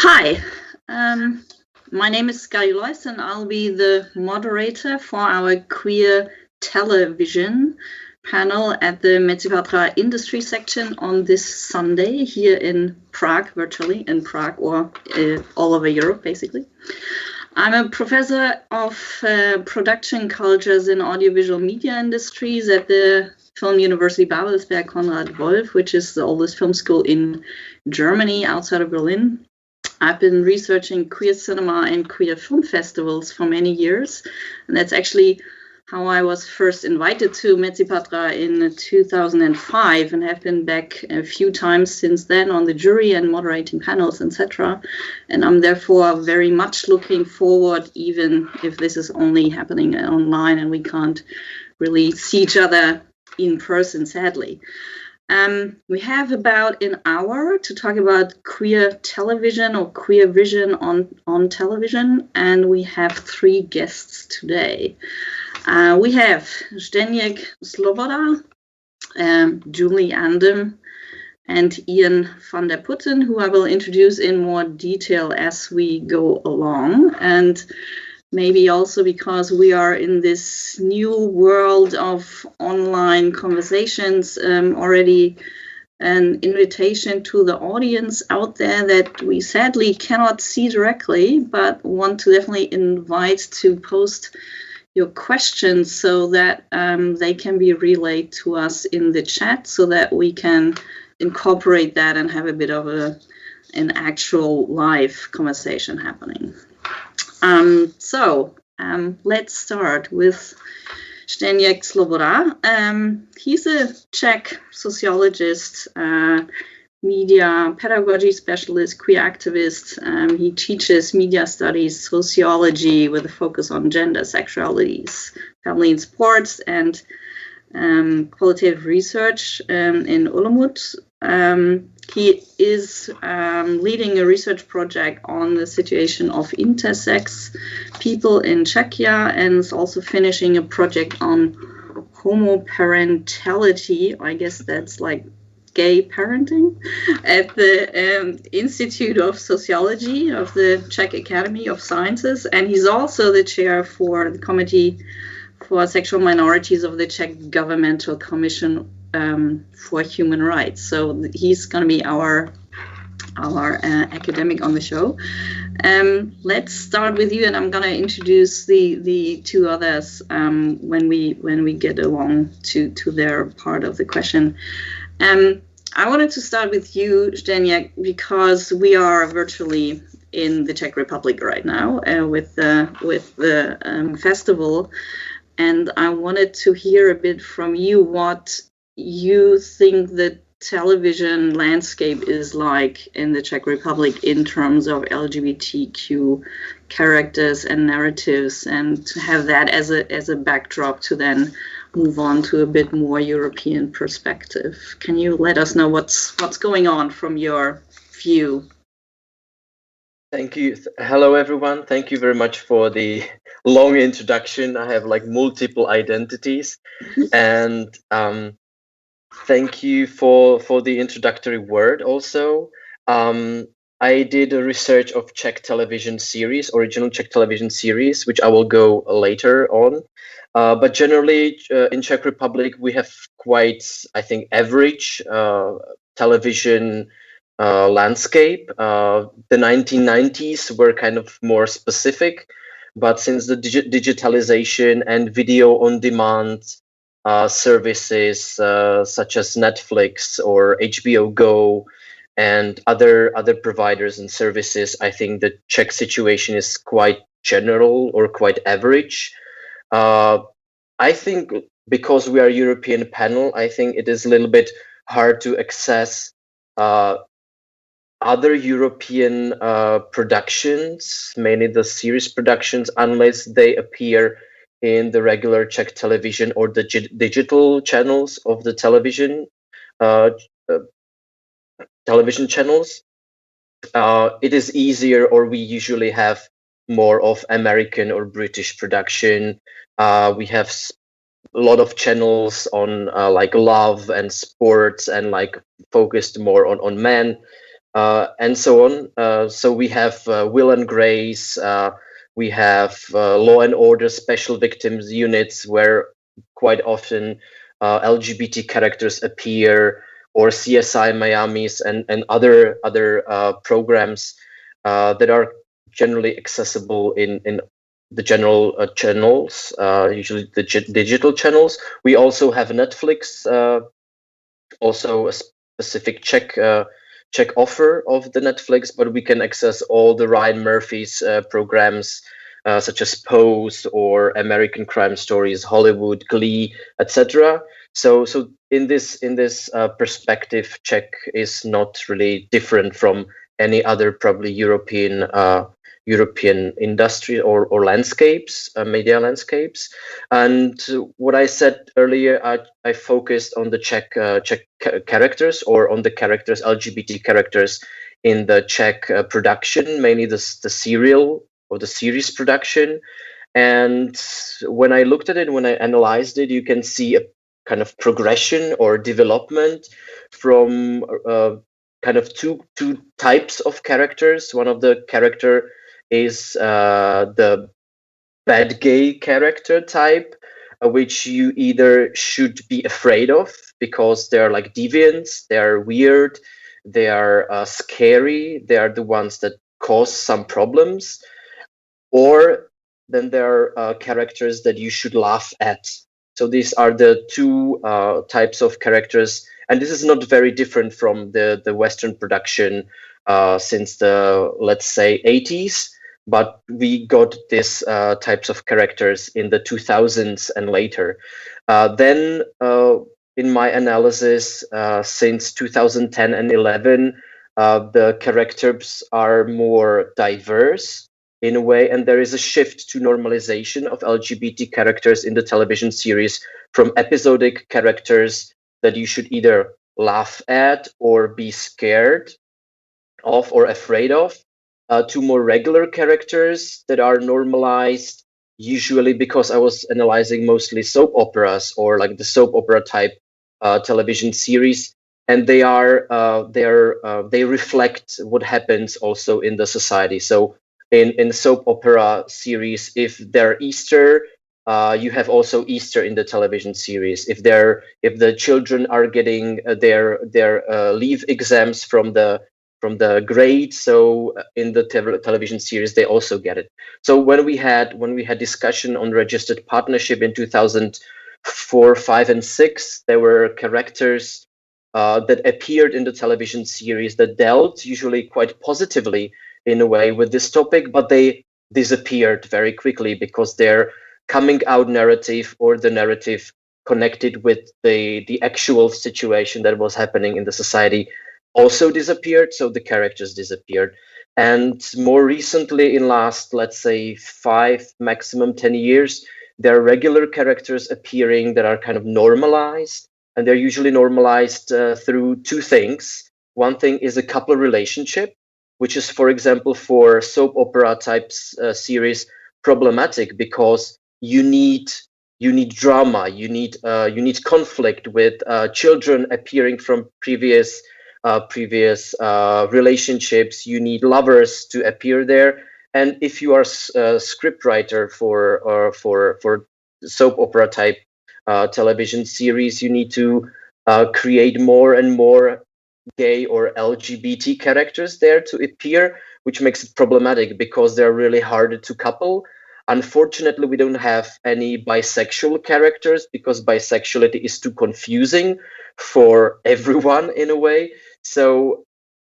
Hi, my name is Sky Lois and I'll be the moderator for our queer television panel at the Mezipatra industry section on this Sunday here in Prague, virtually in Prague or all over Europe, basically. I'm a professor of production cultures in audiovisual media industries at the Film University Babelsberg Konrad Wolf, which is the oldest film school in Germany outside of Berlin. I've been researching queer cinema and queer film festivals for many years, and that's actually how I was first invited to Mezipatra in 2005, and have been back a few times since then on the jury and moderating panels, etc. And I'm therefore very much looking forward, even if this is only happening online and we can't really see each other in person, sadly. We have about an hour to talk about queer television or queer vision on television, and we have three guests today. We have Zdeněk Sloboda, Julie Andem, and Ian van der Putten, who I will introduce in more detail as we go along. And maybe also because we are in this new world of online conversations, already an invitation to the audience out there that we sadly cannot see directly, but want to definitely invite to post your questions so that they can be relayed to us in the chat so that we can incorporate that and have a bit of an actual live conversation happening. Let's start with Zdeněk Sloboda. He's a Czech sociologist, media pedagogy specialist, queer activist. He teaches media studies, sociology with a focus on gender, sexualities, family and sports, and qualitative research in Olomouc. He is leading a research project on the situation of intersex people in Czechia, and is also finishing a project on homoparentality. I guess that's like gay parenting at the Institute of Sociology of the Czech Academy of Sciences. And he's also the chair for the Committee for Sexual Minorities of the Czech Governmental Commission for Human Rights. So he's going to be our academic on the show. Let's start with you, and I'm going to introduce the two others when we get along to their part of the question. I wanted to start with you, Zdeněk, because we are virtually in the Czech Republic right now with the festival, and I wanted to hear a bit from you what you think the television landscape is like in the Czech Republic in terms of LGBTQ characters and narratives, and to have that as a backdrop to then move on to a bit more European perspective. Can you let us know what's going on from your view? Thank you. Hello, everyone. Thank you very much for the long introduction. I have like multiple identities, and thank you for the introductory word also. I did a research of Czech television series, original Czech television series, which I will go later on. But generally, in Czech Republic, we have quite, I think, average television landscape. The 1990s were kind of more specific, but since the digitalization and video on demand services such as Netflix or HBO Go and other providers and services, I think the Czech situation is quite general or quite average. I think because we are a European panel, I think it is a little bit hard to access other European productions, mainly the series productions, unless they appear in the regular Czech television or the digital channels of the television channels. It is easier, or we usually have more of American or British production. We have a lot of channels on like love and sports and like focused more on men. and so on. So we have Will and Grace. We have Law and Order Special Victims units where quite often LGBT characters appear, or CSI Miami's and other programs that are generally accessible in the general channels, usually the digital channels. We also have Netflix, also a specific Czech offer of the Netflix, but we can access all the Ryan Murphy's programs, such as Pose or American Crime Stories, Hollywood, Glee, etc. So in this perspective, Czech is not really different from any other probably European industry or landscapes, media landscapes. And what I said earlier, I focused on the Czech characters, or on the characters, LGBT characters in the Czech production, mainly the serial or the series production. And when I looked at it, when I analyzed it, you can see a kind of progression or development from kind of two types of characters. One of the character is the bad gay character type, which you either should be afraid of because they're like deviants, they're weird, they are scary, they are the ones that cause some problems, or then there are characters that you should laugh at. So these are the two types of characters, and this is not very different from the Western production since the, let's say, 80s. But we got these types of characters in the 2000s and later. Then, in my analysis, since 2010 and 11, the characters are more diverse in a way, and there is a shift to normalization of LGBT characters in the television series, from episodic characters that you should either laugh at or be scared of or afraid of, to more regular characters that are normalized, usually because I was analyzing mostly soap operas or like the soap opera type television series, and they reflect what happens also in the society. So in soap opera series, if they're Easter, you have also Easter in the television series. If the children are getting their leave exams from the grade, so in the television series they also get it. So when we had discussion on registered partnership in 2004, 5, and 6, there were characters that appeared in the television series that dealt usually quite positively in a way with this topic, but they disappeared very quickly because their coming out narrative, or the narrative connected with the actual situation that was happening in the society, also disappeared. So the characters disappeared. And more recently, in last, let's say, 5, maximum 10 years, there are regular characters appearing that are kind of normalized, and they're usually normalized through two things. One thing is a couple relationship, which is, for example, for soap opera types series, problematic because you need drama, you need conflict with children appearing from previous relationships. You need lovers to appear there, and if you are a scriptwriter for soap opera type television series, you need to create more and more gay or LGBT characters there to appear, which makes it problematic because they're really hard to couple. Unfortunately, we don't have any bisexual characters because bisexuality is too confusing for everyone in a way. So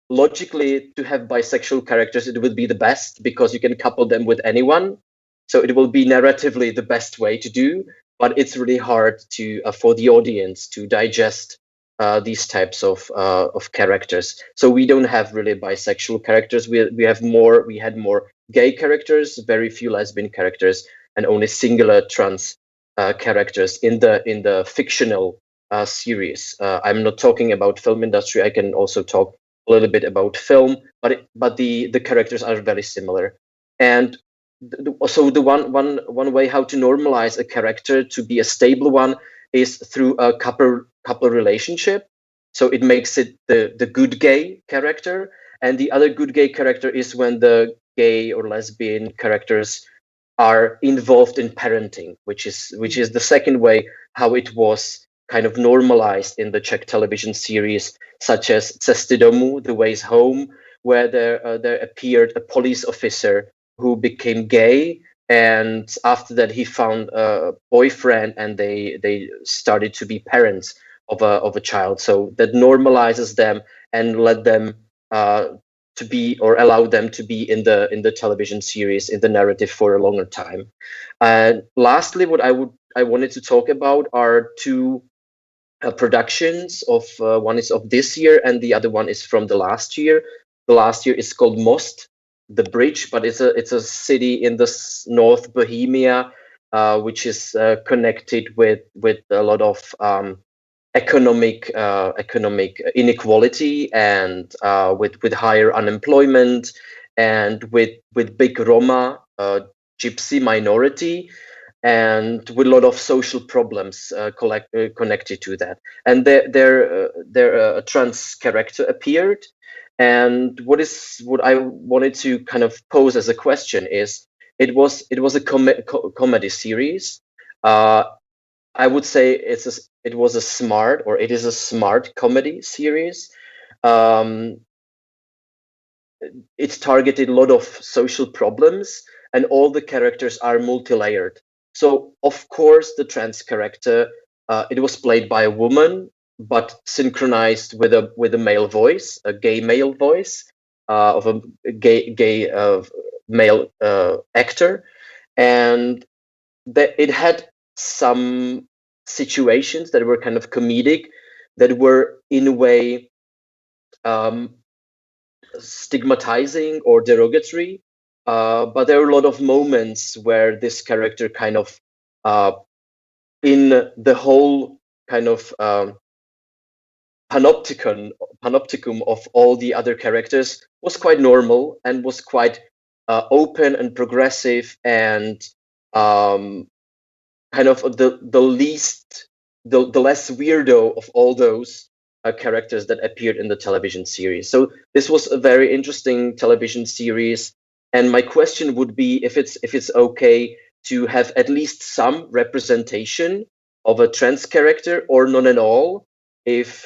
logically, to have bisexual characters, it would be the best because you can couple them with anyone. So it will be narratively the best way to do, but it's really hard to for the audience to digest these types of characters. So we don't have really bisexual characters. We had more gay characters, very few lesbian characters, and only singular trans characters in the fictional series. I'm not talking about film industry. I can also talk a little bit about film, but the characters are very similar. And so the one way how to normalize a character to be a stable one is through a couple relationship. So it makes it the good gay character. And the other good gay character is when the gay or lesbian characters are involved in parenting, which is the second way how it was kind of normalized in the Czech television series, such as Cesty domů, The Ways Home, where there appeared a police officer who became gay, and after that he found a boyfriend, and they started to be parents of a child. So that normalizes them and let them to be, or allow them to be in the television series, in the narrative for a longer time. And lastly, what I wanted to talk about are two productions of one is of this year and the other one is from the last year. The last year is called Most, the bridge, but it's a city in the North Bohemia, which is connected with a lot of economic inequality, and with higher unemployment, and with big Roma gypsy minority, and with a lot of social problems connected to that. And a trans character appeared. And what I wanted to kind of pose as a question is, it was a comedy series. I would say it is a smart comedy series. It targeted a lot of social problems, and all the characters are multi-layered. So of course the trans character, it was played by a woman, but synchronized with a male voice, a gay male voice, of a gay male actor, and it had some situations that were kind of comedic, that were in a way stigmatizing or derogatory, but there were a lot of moments where this character kind of in the whole kind of panopticum of all the other characters was quite normal, and was quite open and progressive, and kind of the less weirdo of all those characters that appeared in the television series. So this was a very interesting television series, and my question would be if it's okay to have at least some representation of a trans character, or none at all, if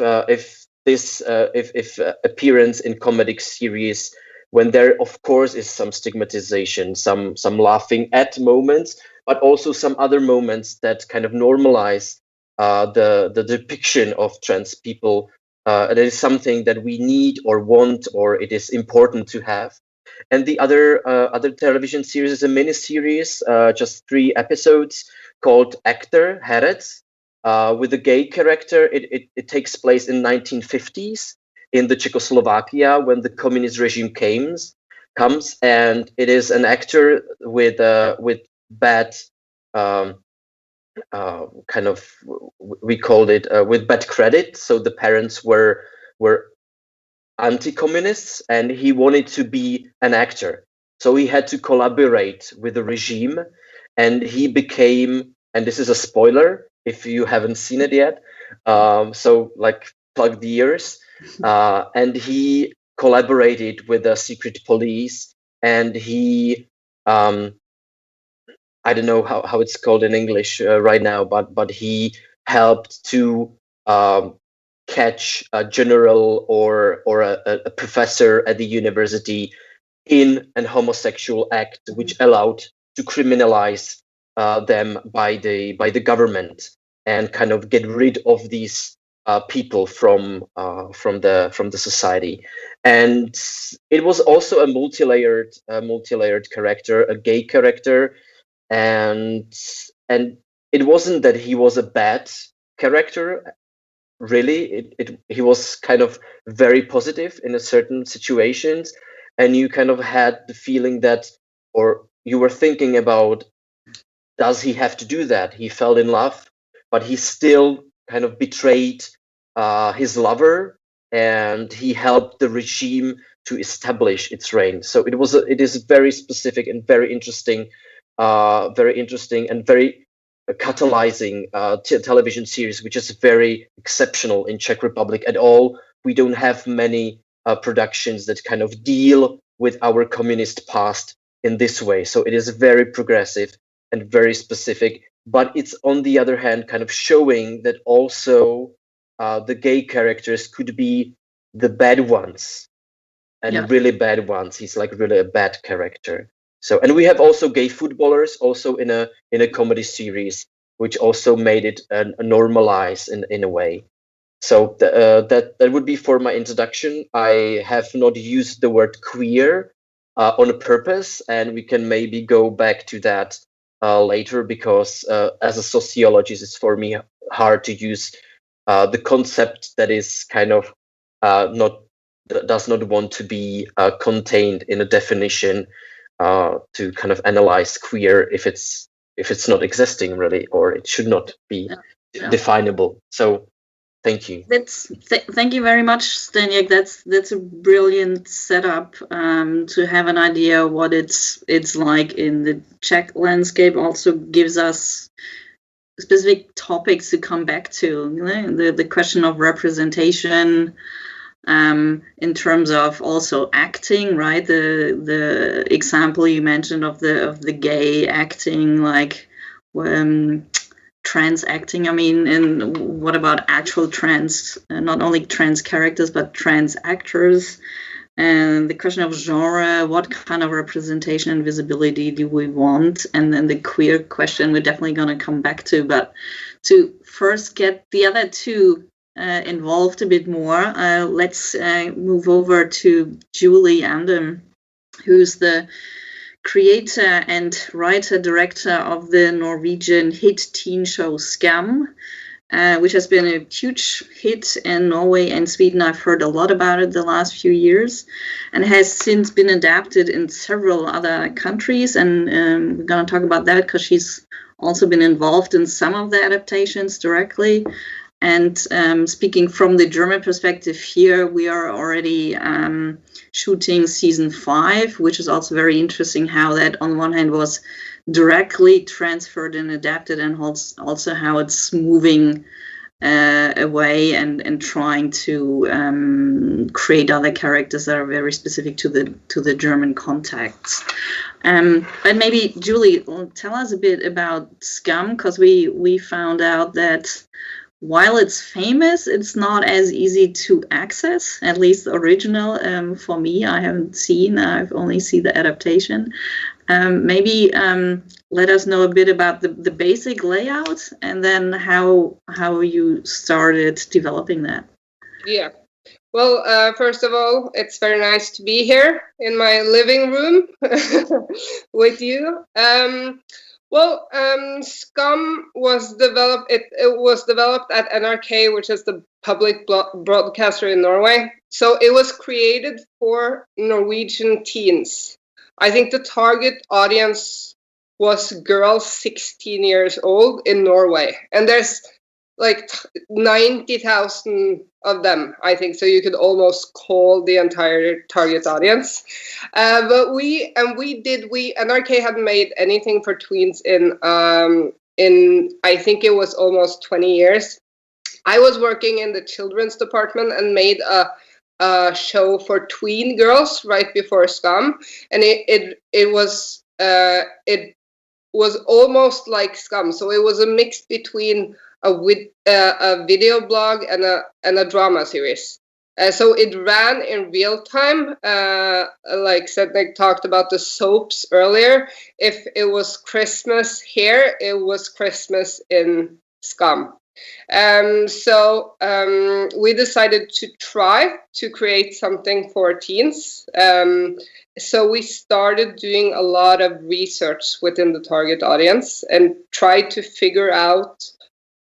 appearance in comedic series, when there of course is some stigmatization, some laughing at moments, but also some other moments that kind of normalize the depiction of trans people. That is something that we need or want, or it is important to have. And the other television series is a mini series, just 3 episodes, called Actor Herec, with a gay character. It takes place in 1950s in the Czechoslovakia, when the communist regime comes, and it is an actor with bad kind of, we called it with bad credit. So the parents were anti-communists, and he wanted to be an actor, so he had to collaborate with the regime, and he became, and this is a spoiler if you haven't seen it yet, so like plug the ears, and he collaborated with the secret police, and he I don't know how it's called in English right now, but he helped to catch a general or a professor at the university in an homosexual act, which allowed to criminalize them by the government, and kind of get rid of these people from the society. And it was also a multi-layered character, a gay character, and it wasn't that he was a bad character. Really, he was kind of very positive in a certain situations, and you kind of had the feeling that, or you were thinking about, does he have to do that? He fell in love, but he still kind of betrayed his lover, and he helped the regime to establish its reign. So it is very specific and very interesting and very catalyzing television series, which is very exceptional in Czech Republic at all. We don't have many productions that kind of deal with our communist past in this way. So it is very progressive and very specific, but it's on the other hand kind of showing that also the gay characters could be the bad ones and really bad ones. He's like really a bad character. So, and we have also gay footballers also in a comedy series, which also made it a normalize in a way. So that would be for my introduction. I have not used the word queer on purpose, and we can maybe go back to that later, because as a sociologist, it's for me hard to use the concept that is kind of does not want to be contained in a definition to kind of analyze queer if it's not existing really, or it should not be definable. So thank you. Thank you very much, Staniek. That's a brilliant setup to have an idea what it's like in the Czech landscape. Also gives us specific topics to come back to. You know, the question of representation in terms of also acting, right? The example you mentioned of the gay acting, like trans acting. I mean, and what about actual trans, not only trans characters, but trans actors? And the question of genre, what kind of representation and visibility do we want? And then the queer question we're definitely going to come back to. But to first get the other two involved a bit more, let's move over to Julie Andem, who's the creator and writer-director of the Norwegian hit teen show SKAM, which has been a huge hit in Norway and Sweden. I've heard a lot about it the last few years, and has since been adapted in several other countries. And we're going to talk about that because she's also been involved in some of the adaptations directly. And speaking from the German perspective here, we are already shooting season 5, which is also very interesting how that on one hand was directly transferred and adapted, and also how it's moving away and trying to create other characters that are very specific to the German context. But maybe Julie, tell us a bit about SKAM, because we found out that while it's famous, it's not as easy to access, at least the original. For me, I haven't seen, I've only seen the adaptation. Maybe let us know a bit about the basic layout, and then how you started developing that. Yeah. Well, first of all, it's very nice to be here in my living room with you. SKAM was developed. It was developed at NRK, which is the public broadcaster in Norway. So it was created for Norwegian teens. I think the target audience was girls 16 years old in Norway, and there's like 90,000 of them, I think. So you could almost call the entire target audience. But NRK hadn't made anything for tweens in I think it was almost 20 years. I was working in the children's department and made a show for tween girls right before SKAM, and it was almost like SKAM. So it was a mix between a video blog and a drama series. So it ran in real time, like Sednik talked about the soaps earlier. If it was Christmas here, it was Christmas in SKAM. So we decided to try to create something for teens. So we started doing a lot of research within the target audience and tried to figure out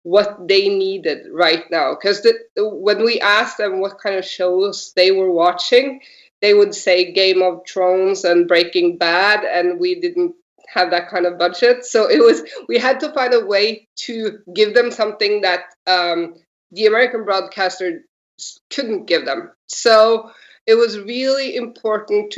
what they needed right now. Because when we asked them what kind of shows they were watching, they would say Game of Thrones and Breaking Bad, and we didn't have that kind of budget. So we had to find a way to give them something that the American broadcaster couldn't give them. So it was really important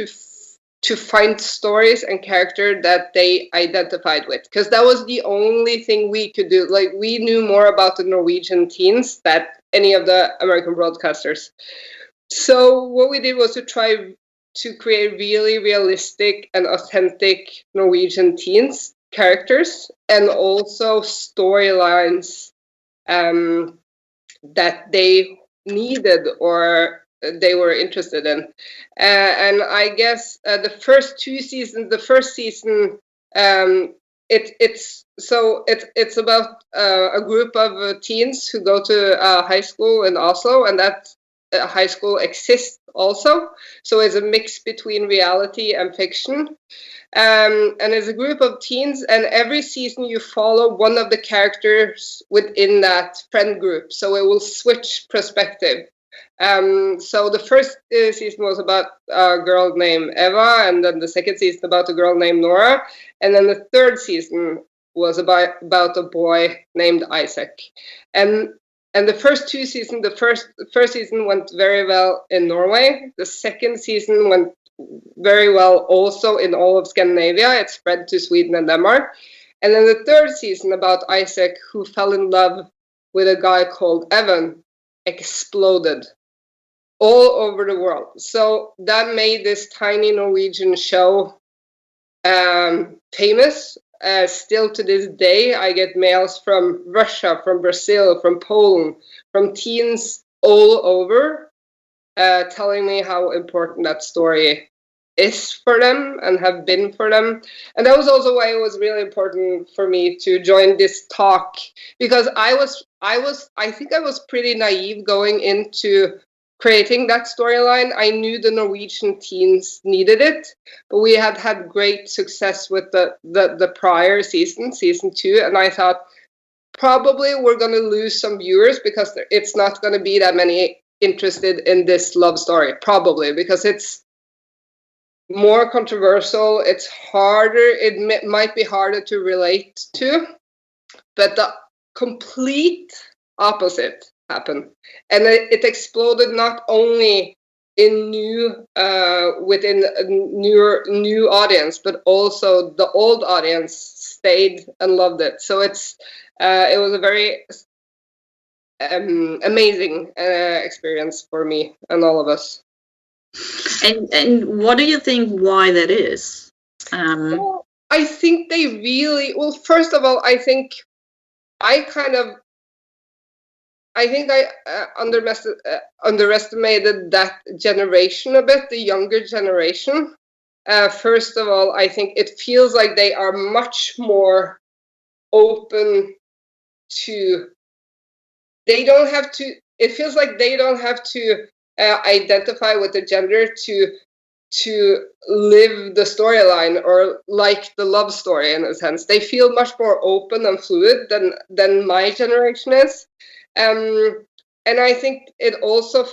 to find stories and character that they identified with, because that was the only thing we could do. Like, we knew more about the Norwegian teens than any of the American broadcasters. So what we did was to try to create really realistic and authentic Norwegian teens characters, and also storylines that they needed or they were interested in. And I guess the first season, it's about a group of teens who go to high school in Oslo, and that high school exists also. So it's a mix between reality and fiction. And it's a group of teens, and every season you follow one of the characters within that friend group. So it will switch perspective. So the first season was about a girl named Eva, and then the second season about a girl named Nora, and then the third season was about a boy named Isaac. And the first two seasons, the first season went very well in Norway. The second season went very well also in all of Scandinavia. It spread to Sweden and Denmark. And then the third season about Isaac, who fell in love with a guy called Evan, exploded all over the world. So that made this tiny Norwegian show famous. Still to this day, I get mails from Russia, from Brazil, from Poland, from teens all over, telling me how important that story is for them and have been for them. And that was also why it was really important for me to join this talk, because I think I was pretty naive going into creating that storyline. I knew the Norwegian teens needed it, but we had had great success with the prior season 2, and I thought probably we're going to lose some viewers because it's not going to be that many interested in this love story, probably because it's more controversial, it's harder, it might be harder to relate to, but the complete opposite happened, and it exploded not only in within a new audience, but also the old audience stayed and loved it. So it was a very amazing experience for me and all of us. And what do you think why that is? Well, I think they really, well, first of all, I think I underestimated that generation a bit, the younger generation. First of all, I think it feels like they are much more open to, it feels like they don't have to identify with the gender to live the storyline or like the love story in a sense. They feel much more open and fluid than my generation is. And I think it was a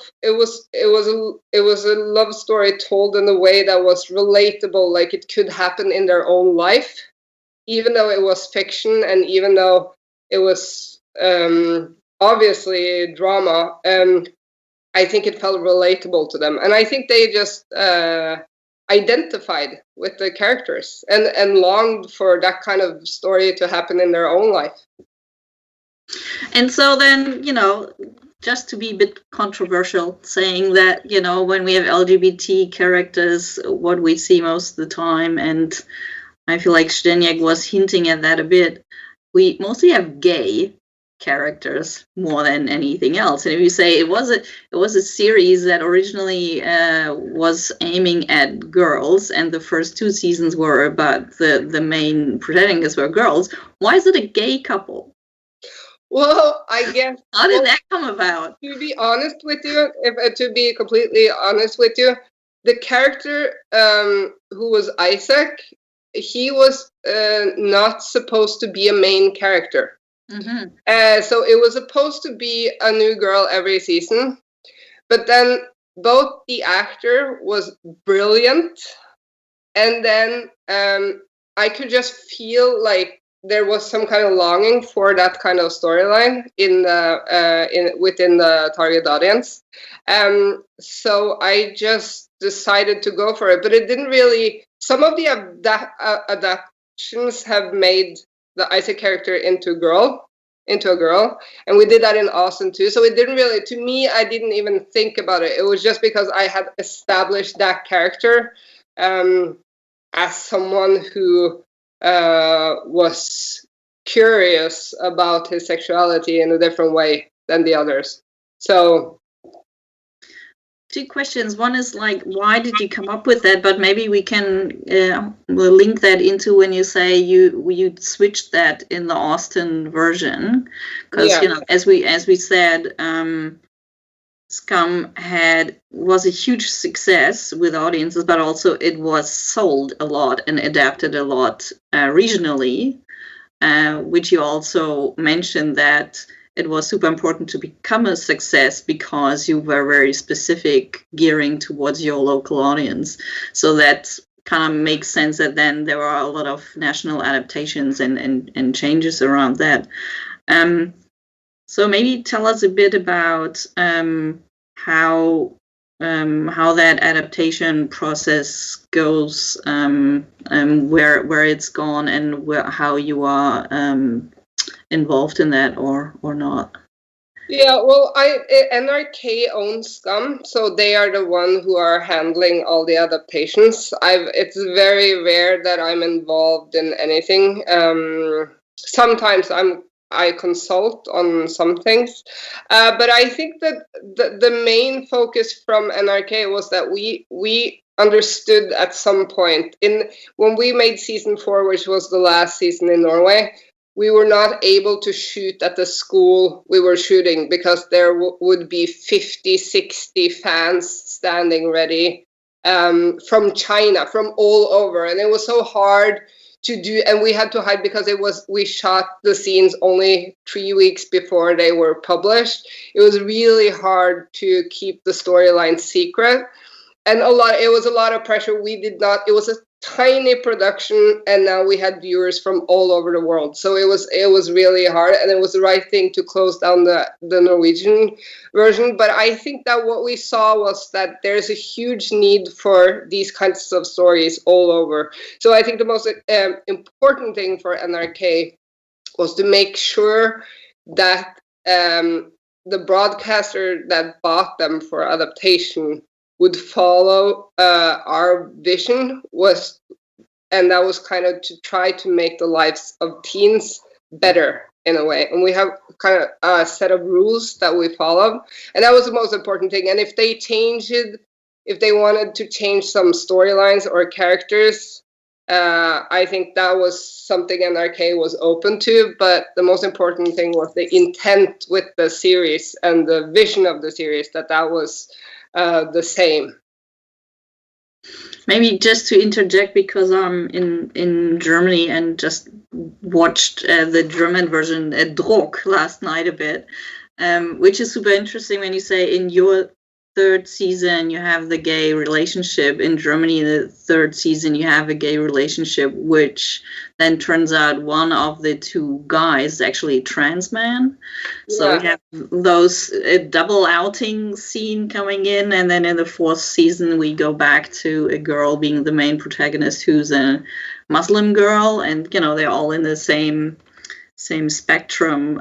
love story told in a way that was relatable, like it could happen in their own life, even though it was fiction and even though it was obviously drama. I think it felt relatable to them, and I think they just identified with the characters and longed for that kind of story to happen in their own life. And so then, just to be a bit controversial, saying that, when we have LGBT characters, what we see most of the time, and I feel like Zdeněk was hinting at that a bit, we mostly have gay characters more than anything else. And if you say it was a series that originally was aiming at girls, and the first 2 seasons were about the main protagonists were girls, why is it a gay couple? Well, I guess. How did that come about? To be honest with you, to be completely honest with you, the character who was Isaac, he was not supposed to be a main character. Mm-hmm. So it was supposed to be a new girl every season, but then both the actor was brilliant, and then I could just feel like there was some kind of longing for that kind of storyline within the target audience. So I just decided to go for it, but it didn't really. Some of the adaptations have made the Isaac character into a girl, and we did that in Austin too. So it didn't really, to me, I didn't even think about it. It was just because I had established that character as someone who was curious about his sexuality in a different way than the others. So, two questions. One is like, why did you come up with that? But maybe we can link that into when you say you switched that in the Austin version, because you know, as we said, SKAM was a huge success with audiences, but also it was sold a lot and adapted a lot regionally, which you also mentioned that it was super important to become a success because you were very specific, gearing towards your local audience. So that kind of makes sense that then there are a lot of national adaptations and changes around that. So maybe tell us a bit about how that adaptation process goes, where it's gone, and how you are involved in that or not. Yeah, well, NRK owns SKAM, so they are the one who are handling all the adaptations. It's very rare that I'm involved in anything. Sometimes I consult on some things, but I think that the main focus from NRK was that we understood at some point when we made season 4, which was the last season in Norway, we were not able to shoot at the school we were shooting because there would be 50, 60 fans standing ready from China, from all over. And it was so hard to do, and we had to hide because we shot the scenes only 3 weeks before they were published. It was really hard to keep the storyline secret. And it was a lot of pressure. It was a tiny production, and now we had viewers from all over the world. So it was really hard, and it was the right thing to close down the Norwegian version. But I think that what we saw was that there's a huge need for these kinds of stories all over. So I think the most important thing for NRK was to make sure that the broadcaster that bought them for adaptation would follow our vision, and that was kind of to try to make the lives of teens better in a way. And we have kind of a set of rules that we follow, and that was the most important thing. And if they wanted to change some storylines or characters, I think that was something NRK was open to, but the most important thing was the intent with the series and the vision of the series, that was the same. Maybe just to interject, because I'm in Germany and just watched the German version Druck last night a bit, which is super interesting when you say in your 3rd season you have the gay relationship. In Germany, in the 3rd season, you have a gay relationship, which then turns out one of the 2 guys is actually a trans man. Yeah. So we have those double outing scene coming in, and then in the 4th season we go back to a girl being the main protagonist who's a Muslim girl, and you know, they're all in the same spectrum.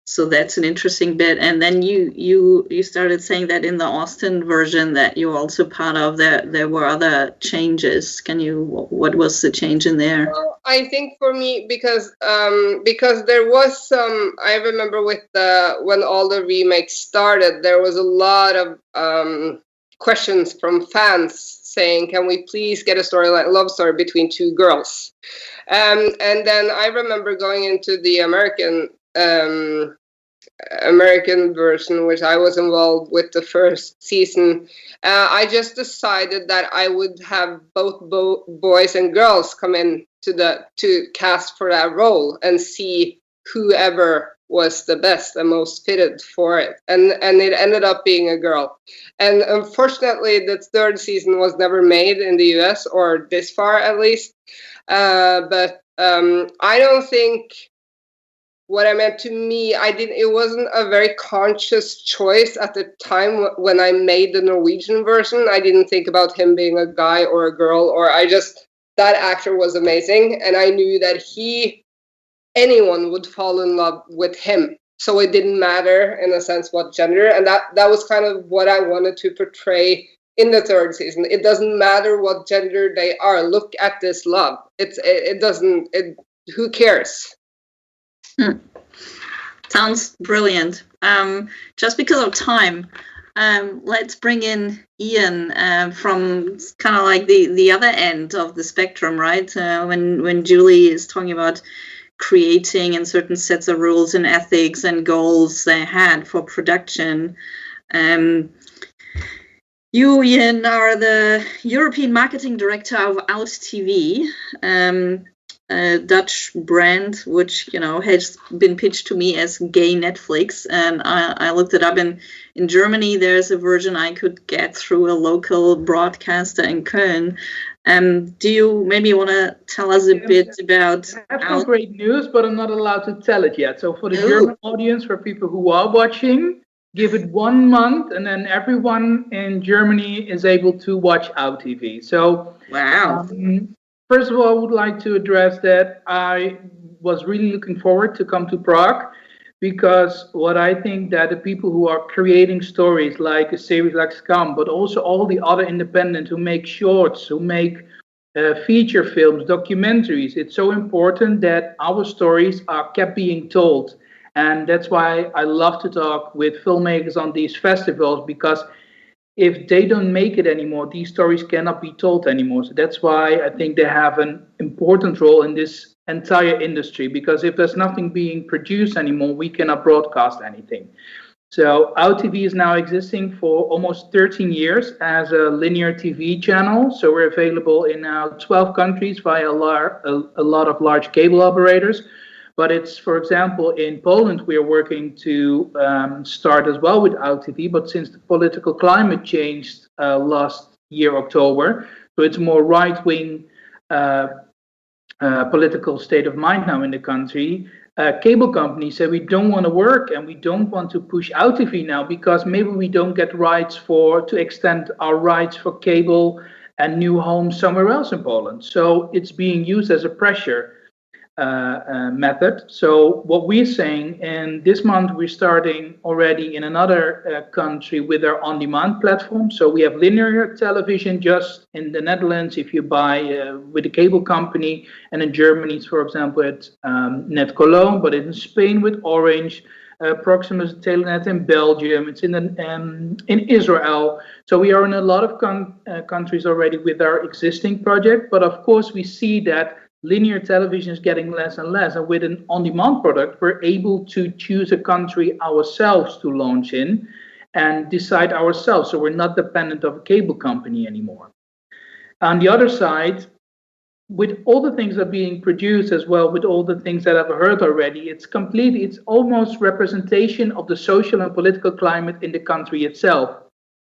So that's an interesting bit. And then you started saying that in the Austin version that you're also part of, there were other changes. What was the change in there? Well, I think for me, because there was some, I remember when all the remakes started, there was a lot of questions from fans saying, can we please get a love story between 2 girls? And then I remember going into the American version, which I was involved with the 1st season. I just decided that I would have both boys and girls come in to cast for that role and see whoever was the best and most fitted for it. And it ended up being a girl. And unfortunately, the 3rd season was never made in the US, or this far at least. But I don't think what I meant to me, it wasn't a very conscious choice at the time when I made the Norwegian version. I didn't think about him being a guy or a girl, that actor was amazing. And I knew that anyone would fall in love with him. So it didn't matter in a sense what gender. And that was kind of what I wanted to portray in the third season. It doesn't matter what gender they are. Look at this love. Who cares? Sounds brilliant. Just because of time, let's bring in Ian from kind of like the other end of the spectrum, right? When Julie is talking about creating and certain sets of rules and ethics and goals they had for production. You, Ian, are the European Marketing Director of Out TV, a Dutch brand which has been pitched to me as gay Netflix, and I looked it up. In Germany, there's a version I could get through a local broadcaster in Köln. Do you maybe want to tell us a bit about? I have some great news, but I'm not allowed to tell it yet. So for the German audience, for people who are watching, give it 1 month, and then everyone in Germany is able to watch Out TV. So wow. First of all, I would like to address that I was really looking forward to come to Prague, because what I think that the people who are creating stories like a series like SKAM, but also all the other independent who make shorts, who make feature films, documentaries, it's so important that our stories are kept being told. And that's why I love to talk with filmmakers on these festivals, because if they don't make it anymore, these stories cannot be told anymore. So that's why I think they have an important role in this entire industry, because if there's nothing being produced anymore, we cannot broadcast anything. So Out TV is now existing for almost 13 years as a linear TV channel. So we're available in now 12 countries via a lot of large cable operators. But it's, for example, in Poland, we are working to start as well with Out TV. But since the political climate changed last year, October, so it's more right-wing political state of mind now in the country, cable companies say we don't want to work and we don't want to push Out TV now, because maybe we don't get rights to extend our rights for cable and new homes somewhere else in Poland. So it's being used as a pressure method. So what we're saying, and this month we're starting already in another country with our on-demand platform. So we have linear television just in the Netherlands if you buy with a cable company, and in Germany it's, for example, at Net Cologne, but in Spain with Orange, Proximus Telenet in Belgium, it's in Israel. So we are in a lot of countries already with our existing project, but of course we see that linear television is getting less and less, and with an on-demand product we're able to choose a country ourselves to launch in and decide ourselves, so we're not dependent of a cable company anymore. On the other side, with all the things that are being produced as well, with all the things that I've heard already, it's almost representation of the social and political climate in the country itself.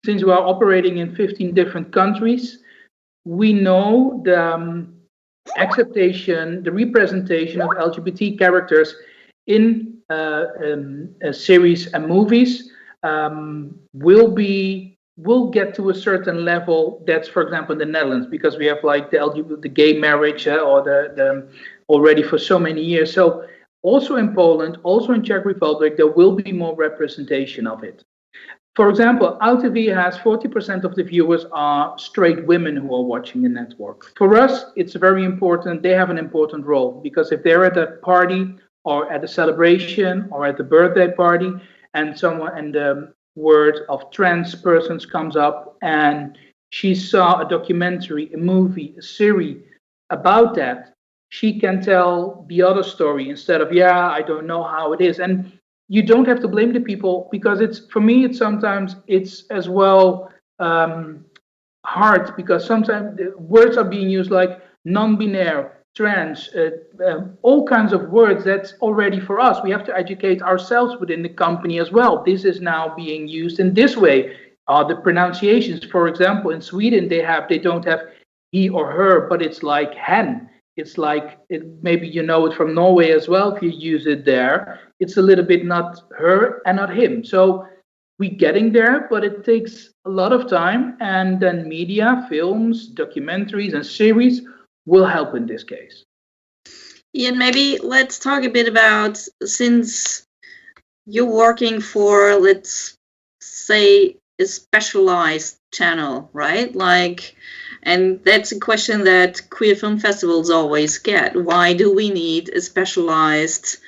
Since we are operating in 15 different countries, we know the acceptation, the representation of LGBT characters in series and movies will get to a certain level. That's, for example, in the Netherlands, because we have like the gay marriage or the already for so many years. So also in Poland, also in Czech Republic, there will be more representation of it. For example, Out TV has 40% of the viewers are straight women who are watching the network. For us, it's very important. They have an important role, because if they're at a party or at a celebration or at the birthday party and the word of trans persons comes up and she saw a documentary, a movie, a series about that, she can tell the other story instead of, I don't know how it is. And you don't have to blame the people, because for me, sometimes it's as well hard, because sometimes the words are being used like non-binary, trans, all kinds of words that's already for us. We have to educate ourselves within the company as well. This is now being used in this way. The pronunciations, for example, in Sweden, they don't have he or her, but it's like hen. It's like, maybe you know it from Norway as well, if you use it there. It's a little bit not her and not him. So we're getting there, but it takes a lot of time. And then media, films, documentaries, and series will help in this case. Ian, maybe let's talk a bit about, since you're working for, let's say, a specialized channel, right? Like, and that's a question that queer film festivals always get. Why do we need a specialized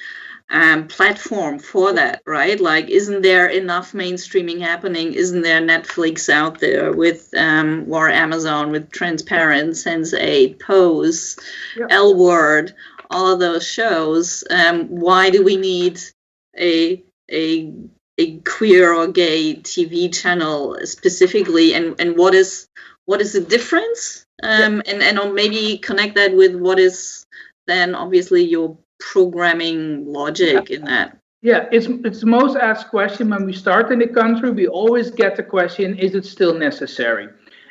platform for that, right? Like, isn't there enough mainstreaming happening? Isn't there Netflix out there with, or Amazon with Transparent, Sense8, Pose, Yep. L Word, all of those shows? Why do we need a queer or gay TV channel specifically? And what is the difference? And maybe connect that with what is then obviously your programming logic in that. Yeah, it's the most asked question when we start in the country. We always get the question, is it still necessary?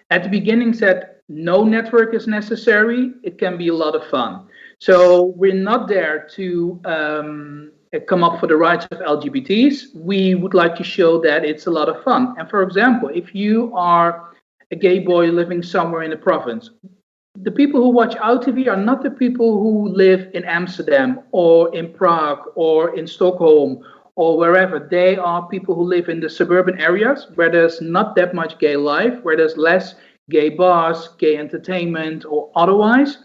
At the beginning said, no network is necessary. It can be a lot of fun. So we're not there to come up for the rights of LGBTs. We would like to show that it's a lot of fun. And for example, if you are a gay boy living somewhere in the province, the people who watch OutTV are not the people who live in Amsterdam or in Prague or in Stockholm or wherever. They are people who live in the suburban areas where there's not that much gay life, where there's less gay bars, gay entertainment or otherwise.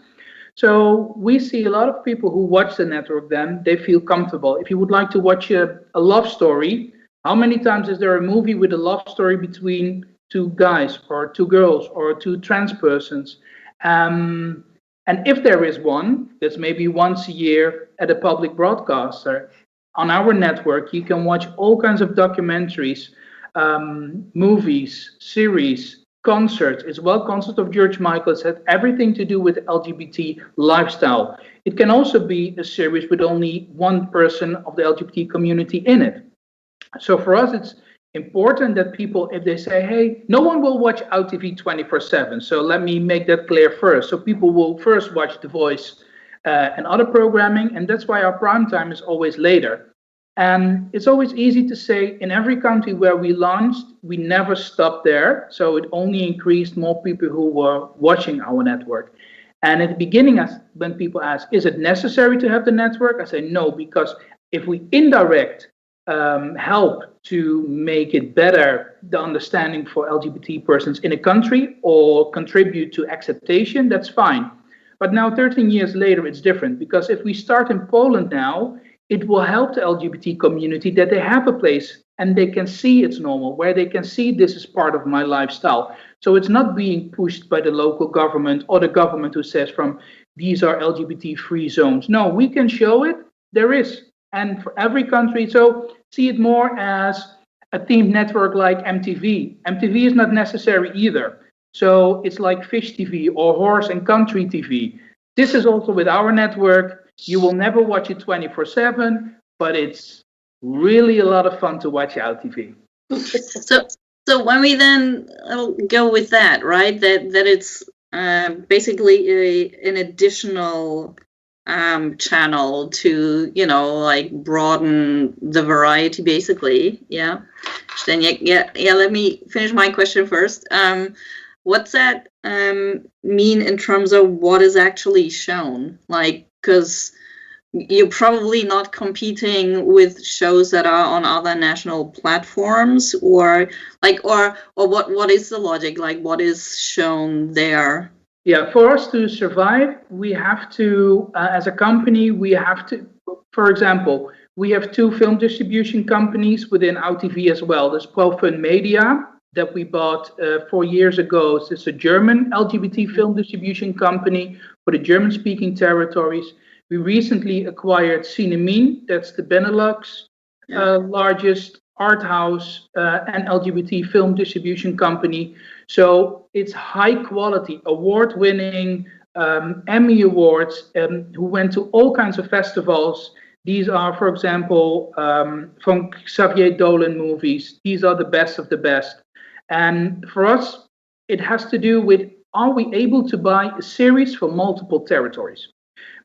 So we see a lot of people who watch the network, then they feel comfortable. If you would like to watch a love story, how many times is there a movie with a love story between two guys or two girls or two trans persons? And if there is one, that's maybe once a year at a public broadcaster. On our network, you can watch all kinds of documentaries, movies, series, concerts. It's well, concert of George Michael. It's had everything to do with LGBT lifestyle. It can also be a series with only one person of the LGBT community in it. So for us, it's important that people, if they say, hey, no one will watch OutTV 24/7. So let me make that clear first. So people will first watch The Voice and other programming. And that's why our prime time is always later. And it's always easy to say, in every country where we launched, we never stopped there. So it only increased more people who were watching our network. And at the beginning, when people ask, is it necessary to have the network? I say no, because if we indirect help to make it better, the understanding for LGBT persons in a country, or contribute to acceptation, that's fine. But now 13 years later, it's different, because if we start in Poland now, it will help the LGBT community that they have a place and they can see it's normal, where they can see this is part of my lifestyle. So it's not being pushed by the local government or the government who says from these are LGBT free zones. No, we can show it, there is. And for every country, so see it more as a themed network like MTV. MTV is not necessary either. So it's like Fish TV or Horse and Country TV. This is also with our network. You will never watch it 24/7, but it's really a lot of fun to watch OutTV. So when we then go with that, right? That it's basically an additional channel to, you know, like broaden the variety, basically. Yeah. Then yeah. Let me finish my question first. What's that mean in terms of what is actually shown? Like, because you're probably not competing with shows that are on other national platforms, or what is the logic? Like, what is shown there? Yeah, for us to survive, we have to, as a company, we have to, for example, we have 2 film distribution companies within OutTV as well. There's Fun Media that we bought 4 years ago. So it's a German LGBT film distribution company for the German-speaking territories. We recently acquired Cinemine, that's the Benelux largest art house and LGBT film distribution company. So it's high quality, award-winning, Emmy Awards, who went to all kinds of festivals. These are, for example, from Xavier Dolan movies. These are the best of the best. And for us, it has to do with, are we able to buy a series for multiple territories?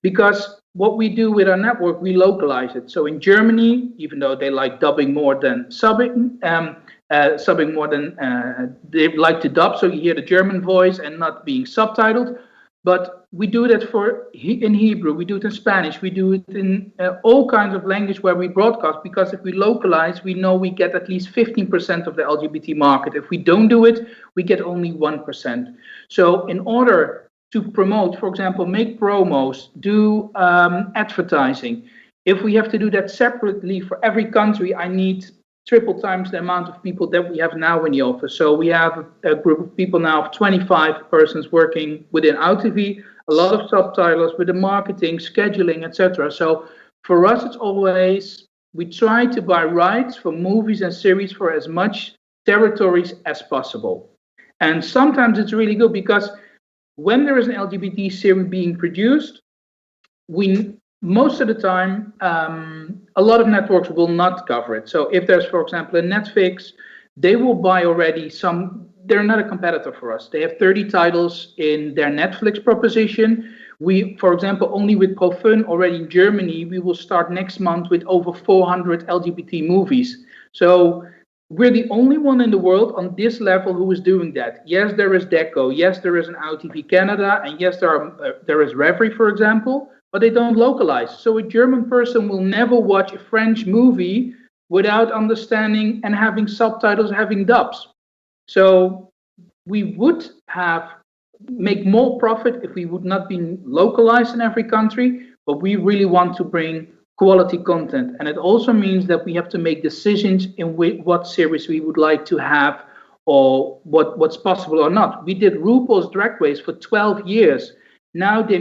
Because what we do with our network, we localize it. So in Germany, even though they like dubbing more than subbing, they like to dub, so you hear the German voice and not being subtitled. But we do that in Hebrew, we do it in Spanish, we do it in all kinds of language where we broadcast, because if we localize, we know we get at least 15% of the LGBT market. If we don't do it, we get only 1%. So in order to promote, for example, make promos, do advertising, if we have to do that separately for every country, I need triple times the amount of people that we have now in the office. So we have a group of people now of 25 persons working within OutTV, a lot of subtitles with the marketing, scheduling, etc. So for us, it's always, we try to buy rights for movies and series for as much territories as possible. And sometimes it's really good because when there is an LGBT series being produced, most of the time, a lot of networks will not cover it. So if there's, for example, a Netflix, they will buy already they're not a competitor for us. They have 30 titles in their Netflix proposition. We, for example, only with ProFun already in Germany, we will start next month with over 400 LGBT movies. So we're the only one in the world on this level who is doing that. Yes, there is Deco. Yes, there is an OutTV Canada. And yes, there is Reverie, for example. But they don't localize. So a German person will never watch a French movie without understanding and having subtitles, having dubs. So we would make more profit if we would not be localized in every country, but we really want to bring quality content. And it also means that we have to make decisions in what series we would like to have or what's possible or not. We did RuPaul's Drag Race for 12 years. Now we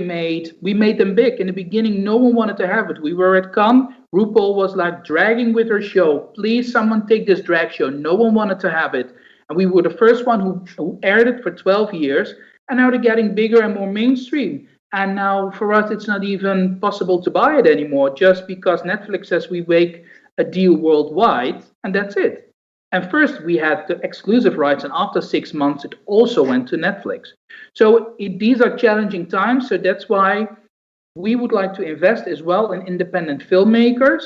made them big. In the beginning, no one wanted to have it. We were at Cannes. RuPaul was like dragging with her show. Please, someone take this drag show. No one wanted to have it. And we were the first one who aired it for 12 years. And now they're getting bigger and more mainstream. And now for us, it's not even possible to buy it anymore, just because Netflix says we make a deal worldwide, and that's it. And first we had the exclusive rights, and after 6 months, it also went to Netflix. So these are challenging times. So that's why we would like to invest as well in independent filmmakers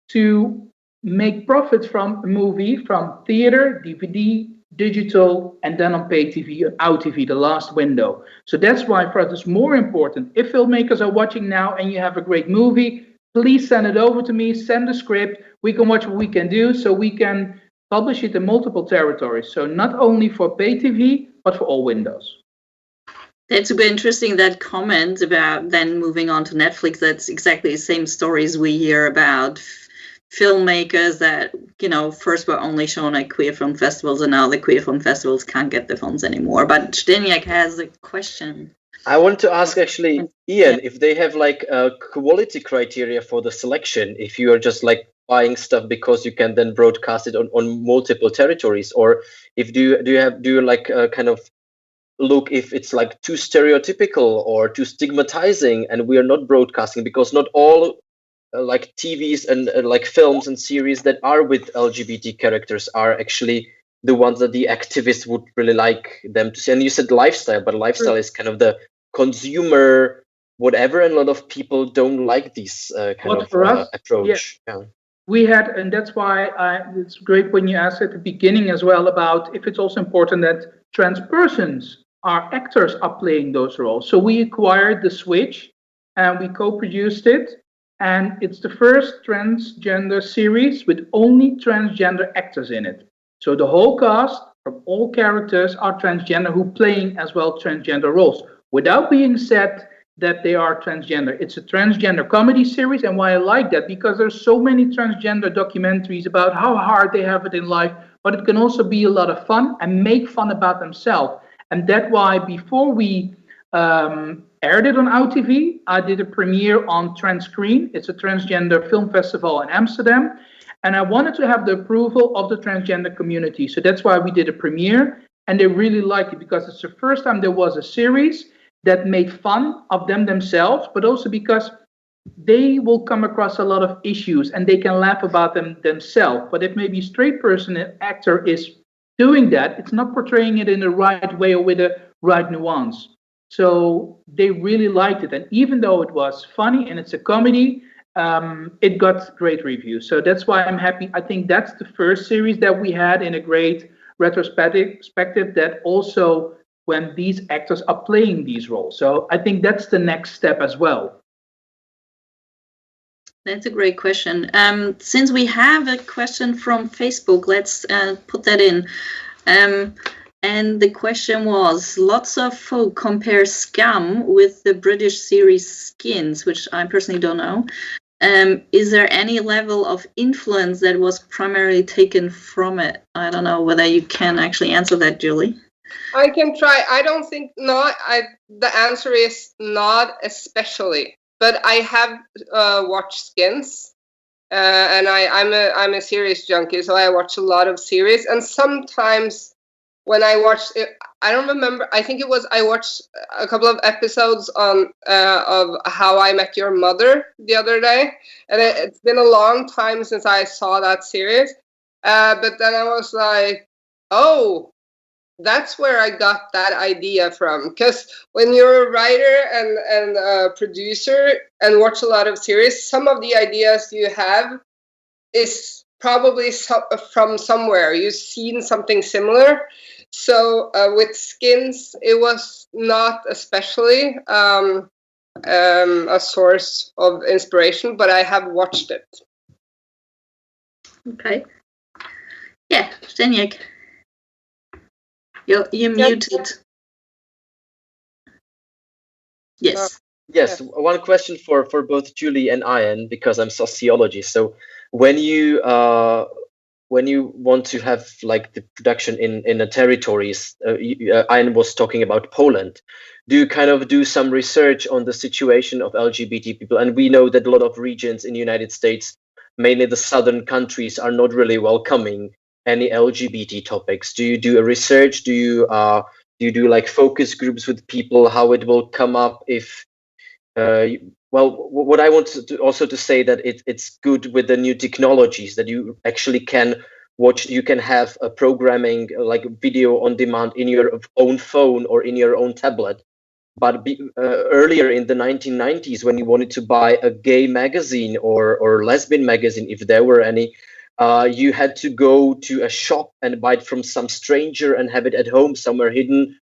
to make profits from a movie, from theater, DVD, digital, and then on pay TV, OutTV, the last window. So that's why for us it's more important. If filmmakers are watching now and you have a great movie, please send it over to me, send the script. We can watch what we can do so we can publish it in multiple territories. So not only for pay TV, but for all windows. That's super interesting, that comment about then moving on to Netflix. That's exactly the same stories we hear about filmmakers that, first were only shown at queer film festivals, and now the queer film festivals can't get the funds anymore. But Zdeněk has a question. I want to ask actually, Ian, if they have like a quality criteria for the selection, if you are just like buying stuff because you can then broadcast it on multiple territories, or if do you like kind of look if it's like too stereotypical or too stigmatizing and we are not broadcasting, because not all like TVs and like films and series that are with LGBT characters are actually the ones that the activists would really like them to see. And you said lifestyle, but lifestyle is kind of the consumer whatever, and a lot of people don't like this kind of approach. Yeah. We had, and that's why it's great when you asked at the beginning as well about if it's also important that trans persons, our actors, are playing those roles. So we acquired The Switch and we co-produced it. And it's the first transgender series with only transgender actors in it. So the whole cast from all characters are transgender, who playing as well transgender roles, without being said that they are transgender. It's a transgender comedy series, and why I like that, because there's so many transgender documentaries about how hard they have it in life, but it can also be a lot of fun and make fun about themselves. And that's why before we aired it on OutTV, I did a premiere on Transcreen. It's a transgender film festival in Amsterdam. And I wanted to have the approval of the transgender community. So that's why we did a premiere. And they really liked it because it's the first time there was a series that made fun of themselves, but also because they will come across a lot of issues and they can laugh about them themselves. But if maybe a straight person, an actor, is doing that, it's not portraying it in the right way or with the right nuance. So they really liked it. And even though it was funny and it's a comedy, it got great reviews. So that's why I'm happy. I think that's the first series that we had in a great retrospective that also when these actors are playing these roles. So I think that's the next step as well. That's a great question. Since we have a question from Facebook, let's put that in. And the question was, lots of folk compare SKAM with the British series Skins, which I personally don't know. Is there any level of influence that was primarily taken from it? I don't know whether you can actually answer that, Julie. I can try. I don't think not. The answer is not especially. But I have watched Skins, and I'm a series junkie, so I watch a lot of series. And sometimes when I watch it, I don't remember. I think I watched a couple of episodes on of How I Met Your Mother the other day, and it's been a long time since I saw that series. But then I was like, oh. That's where I got that idea from. Because when you're a writer and a producer and watch a lot of series, some of the ideas you have is probably from somewhere. You've seen something similar. So with Skins, it was not especially a source of inspiration, but I have watched it. Okay. Yeah, Zdeněk. You're muted. Yes. Yes, one question for both Julie and Ian, because I'm sociologist. So when you want to have like the production in the territories, Ian was talking about Poland. Do you kind of do some research on the situation of LGBT people? And we know that a lot of regions in the United States, mainly the southern countries, are not really welcoming any LGBT topics. Do you do a research? Do you do like focus groups with people? How it will come up if? Well, what I want to also to say that it's good with the new technologies that you actually can watch. You can have a programming like video on demand in your own phone or in your own tablet. But earlier in the 1990s, when you wanted to buy a gay magazine or lesbian magazine, if there were any, you had to go to a shop and buy it from some stranger and have it at home somewhere hidden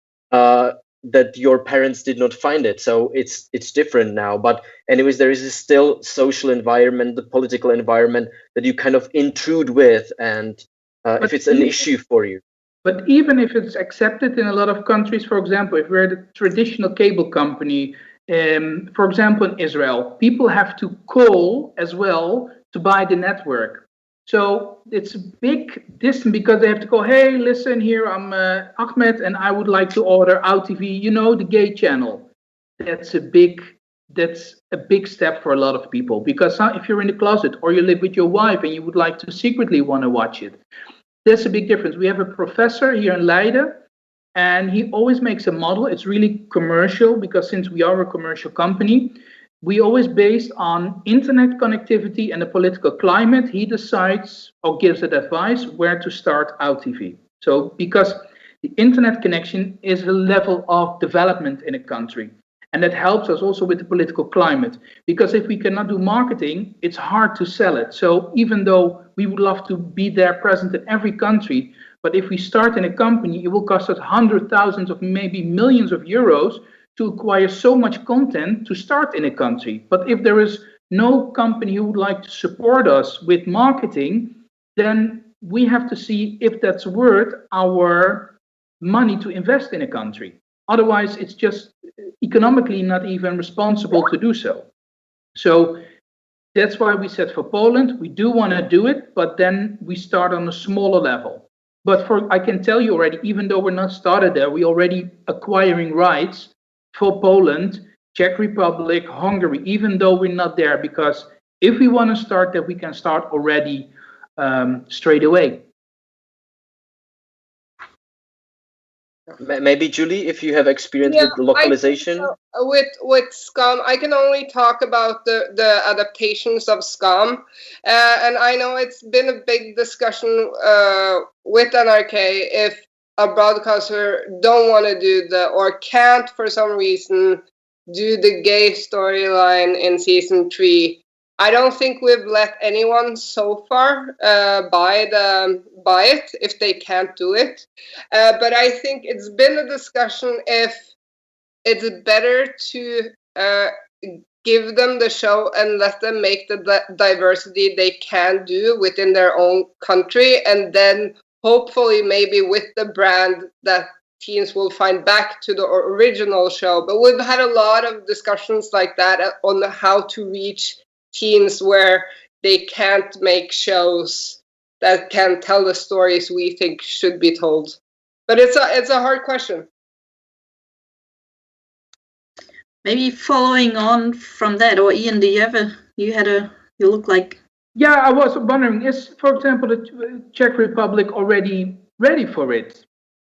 that your parents did not find it. So it's different now. But anyways, there is a still social environment, the political environment that you kind of intrude with, and if it's an issue for you. But even if it's accepted in a lot of countries, for example, if we're the traditional cable company, for example, in Israel, people have to call as well to buy the network. So it's a big distance because they have to go, hey, listen here, I'm Ahmed, and I would like to order OutTV, you know, the gay channel. That's a big step for a lot of people, because if you're in the closet or you live with your wife and you would like to secretly want to watch it, that's a big difference. We have a professor here in Leiden, and he always makes a model. It's really commercial, because since we are a commercial company, we always based on internet connectivity and the political climate. He decides or gives it advice where to start OutTV. So because the internet connection is a level of development in a country. And that helps us also with the political climate, because if we cannot do marketing, it's hard to sell it. So even though we would love to be there present in every country, but if we start in a company, it will cost us hundreds of thousands of maybe millions of euros to acquire so much content to start in a country. But if there is no company who would like to support us with marketing, then we have to see if that's worth our money to invest in a country. Otherwise, it's just economically not even responsible to do so. So that's why we said for Poland, we do want to do it, but then we start on a smaller level. But I can tell you already, even though we're not started there, we're already acquiring rights for Poland, Czech Republic, Hungary, even though we're not there, because if we want to start that, we can start already straight away. Maybe Julie, if you have experience with localization. With SKAM, I can only talk about the adaptations of SKAM, and I know it's been a big discussion with NRK if a broadcaster don't want to do or can't for some reason do the gay storyline in season 3, I don't think we've let anyone so far buy it if they can't do it. But I think it's been a discussion if it's better to give them the show and let them make the diversity they can do within their own country, and then hopefully maybe with the brand that teens will find back to the original show. But we've had a lot of discussions like that on how to reach teens where they can't make shows that can tell the stories we think should be told. But it's a hard question. Maybe following on from that, or Ian, do you look like... Yeah, I was wondering, is, for example, the Czech Republic already ready for it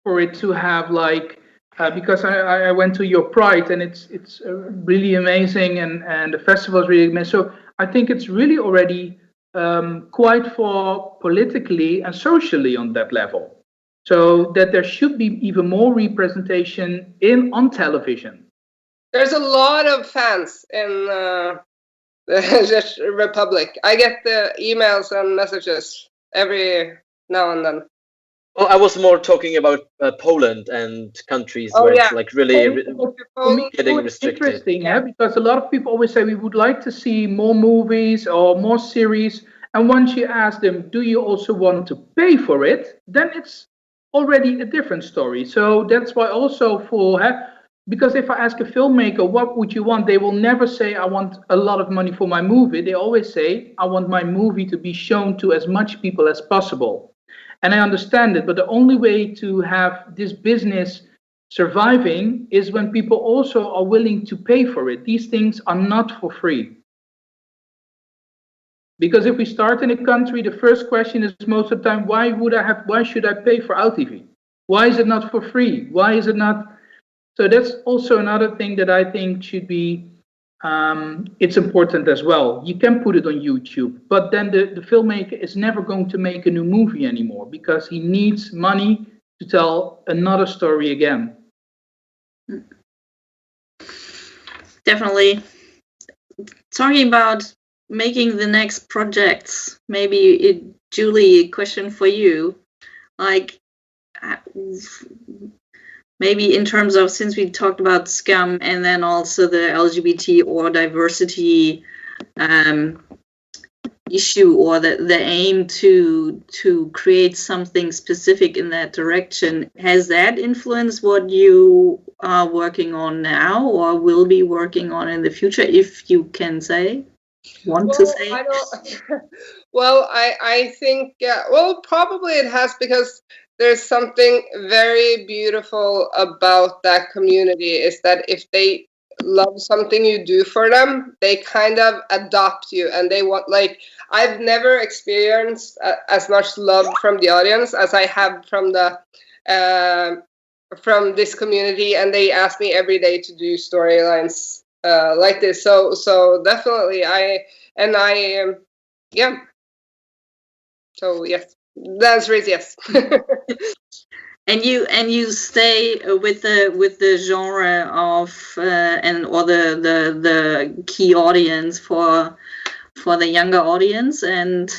to have like, because I went to your Pride and it's really amazing and the festival is really amazing. So I think it's really already quite for politically and socially on that level. So that there should be even more representation on television. There's a lot of fans in the Czech Republic. I get the emails and messages every now and then. Well, I was more talking about Poland and countries where it's like really getting restricted. Interesting, yeah, because a lot of people always say we would like to see more movies or more series. And once you ask them, do you also want to pay for it? Then it's already a different story. So that's why also because if I ask a filmmaker, what would you want? They will never say, I want a lot of money for my movie. They always say, I want my movie to be shown to as much people as possible. And I understand it, but the only way to have this business surviving is when people also are willing to pay for it. These things are not for free. Because if we start in a country, the first question is most of the time, why should I pay for OutTV? Why is it not for free? Why is it not? So that's also another thing that I think should be, it's important as well. You can put it on YouTube, but then the filmmaker is never going to make a new movie anymore because he needs money to tell another story again. Definitely. Talking about making the next projects, maybe Julie, a question for you. Like, maybe in terms of, since we talked about SKAM and then also the LGBT or diversity issue, or the aim to create something specific in that direction, has that influenced what you are working on now or will be working on in the future, if you can say? To say? I think, probably it has, because there's something very beautiful about that community, is that if they love something you do for them, they kind of adopt you, and they want, like, I've never experienced as much love from the audience as I have from this community, and they ask me every day to do storylines like this. So definitely yeah. So yes, the answer is yes. And you stay with the genre of or the key audience for the younger audience, and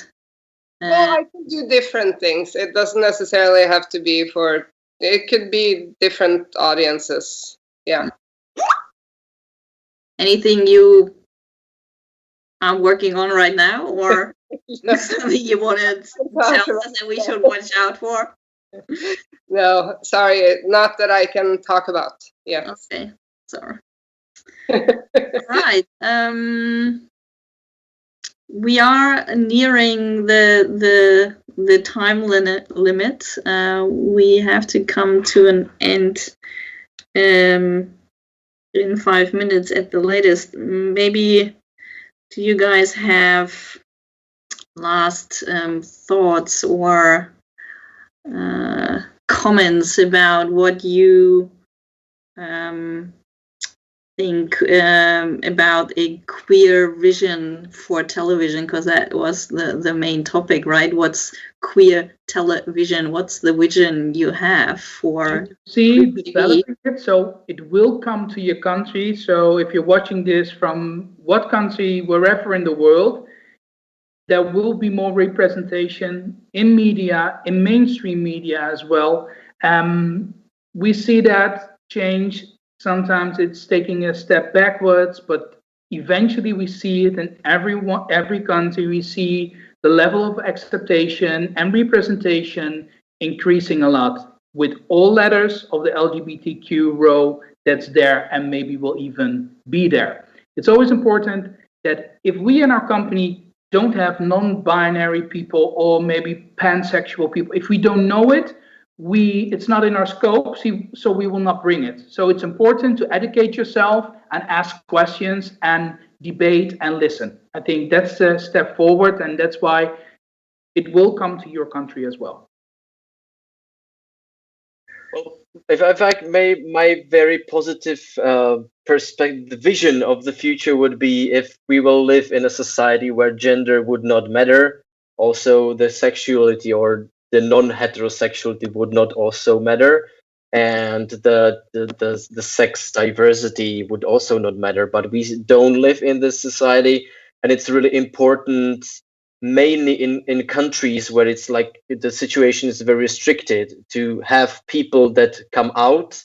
well, I can do different things. It doesn't necessarily have to be for. It could be different audiences. Yeah. Anything you are working on right now, or something you want to tell us that we should watch out for? No, sorry, not that I can talk about. Yeah. Okay, sorry. Right. We are nearing the time limit. We have to come to an end in 5 minutes at the latest. Maybe do you guys have last thoughts or comments about what you think about a queer vision for television, because that was the main topic, right? What's queer television? What's the vision you have for developing it? So it will come to your country. So if you're watching this from what country, wherever in the world, there will be more representation in media, in mainstream media as well. We see that change. Sometimes it's taking a step backwards, but eventually we see it in every country. We see the level of acceptation and representation increasing a lot, with all letters of the LGBTQ row that's there and maybe will even be there. It's always important that if we in our company don't have non-binary people or maybe pansexual people, if we don't know it, it's not in our scope, so we will not bring it. So it's important to educate yourself and ask questions and debate and listen. I think that's a step forward, and that's why it will come to your country as well. Well, if I may, my very positive perspective, the vision of the future would be if we will live in a society where gender would not matter, also the sexuality or the non-heterosexuality would not also matter, and the sex diversity would also not matter. But we don't live in this society, and it's really important, mainly in countries where it's like the situation is very restricted, to have people that come out,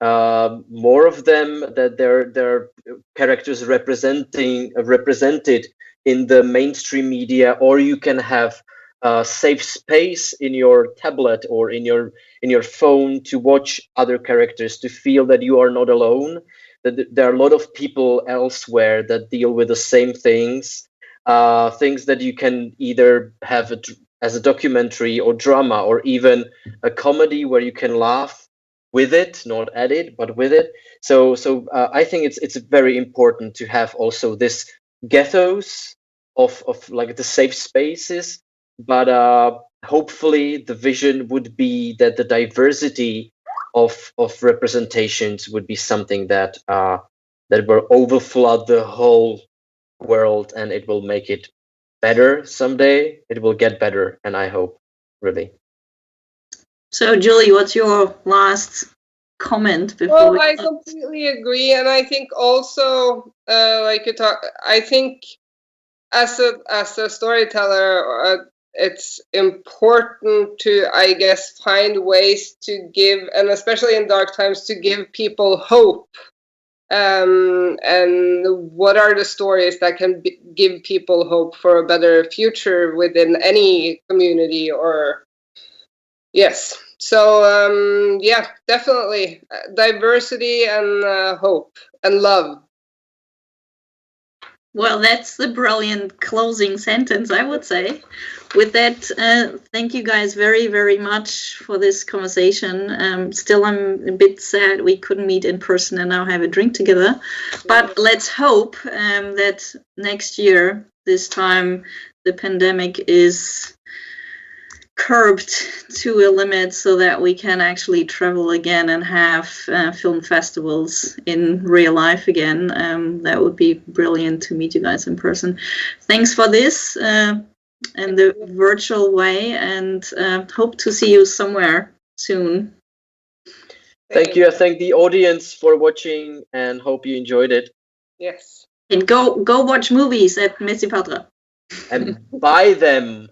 more of them, that their characters represented in the mainstream media, or you can have a safe space in your tablet or in your phone to watch other characters, to feel that you are not alone, that there are a lot of people elsewhere that deal with the same things that you can either have as a documentary or drama, or even a comedy where you can laugh with it, not at it, but with it. So I think it's very important to have also this ghettos of like the safe spaces, but hopefully the vision would be that the diversity of representations would be something that will overflood the whole world, and it will make it better someday. It will get better, and I hope, really. So, Julie, what's your last comment before? Well, I completely agree, and I think also, like you talk, I think as a storyteller, it's important to, I guess, find ways to give, and especially in dark times, to give people hope. And what are the stories that can give people hope for a better future within any community? Or yes, so yeah, definitely diversity and hope and love. Well, that's the brilliant closing sentence, I would say. With that, thank you guys very, very much for this conversation. Still, I'm a bit sad we couldn't meet in person and now have a drink together. But let's hope that next year, this time, the pandemic is curbed to a limit so that we can actually travel again and have film festivals in real life again. That would be brilliant to meet you guys in person. Thanks for this in the virtual way, and hope to see you somewhere soon. Thank you. I thank the audience for watching and hope you enjoyed it. Yes. And go watch movies at Mezipatra. And buy them.